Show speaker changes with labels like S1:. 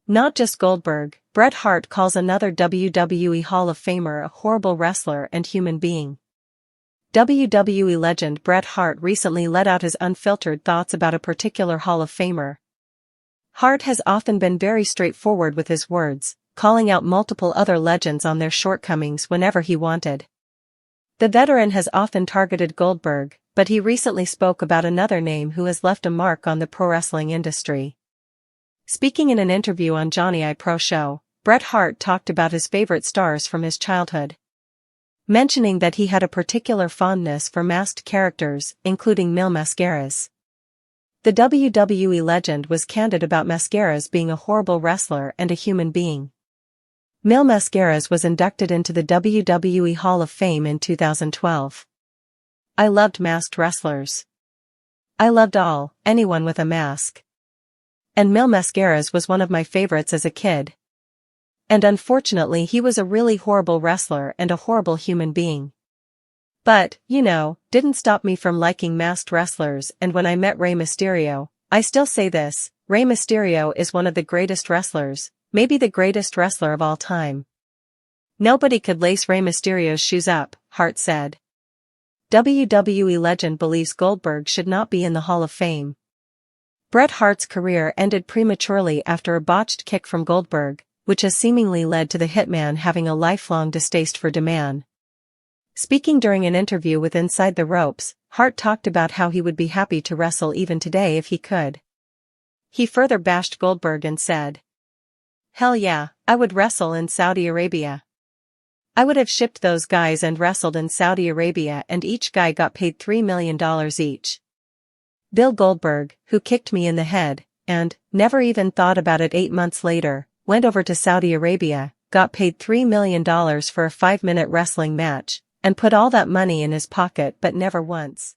S1: Not just Goldberg, Bret Hart calls another WWE Hall of Famer a horrible wrestler and human being. WWE legend Bret Hart recently let out his unfiltered thoughts about a particular Hall of Famer. Hart has often been very straightforward with his words, calling out multiple other legends on their shortcomings whenever he wanted. The veteran has often targeted Goldberg, but he recently spoke about another name who has left a mark on the pro wrestling industry. Speaking in an interview on Johnny I Pro Show, Bret Hart talked about his favorite stars from his childhood, mentioning that he had a particular fondness for masked characters, including Mil Máscaras. The WWE legend was candid about Máscaras being a horrible wrestler and a human being. Mil Máscaras was inducted into the WWE Hall of Fame in 2012. "I loved masked wrestlers. I loved anyone with a mask. And Mil Máscaras was one of my favorites as a kid. And unfortunately he was a really horrible wrestler and a horrible human being. But, didn't stop me from liking masked wrestlers, and when I met Rey Mysterio, I still say this, Rey Mysterio is one of the greatest wrestlers, maybe the greatest wrestler of all time. Nobody could lace Rey Mysterio's shoes up," Hart said. WWE legend believes Goldberg should not be in the Hall of Fame. Bret Hart's career ended prematurely after a botched kick from Goldberg, which has seemingly led to the Hitman having a lifelong distaste for man. Speaking during an interview with Inside the Ropes, Hart talked about how he would be happy to wrestle even today if he could. He further bashed Goldberg and said, "Hell yeah, I would wrestle in Saudi Arabia. I would have shipped those guys and wrestled in Saudi Arabia and each guy got paid $3 million each. Bill Goldberg, who kicked me in the head, and never even thought about it 8 months later, went over to Saudi Arabia, got paid $3 million for a 5-minute wrestling match, and put all that money in his pocket but never once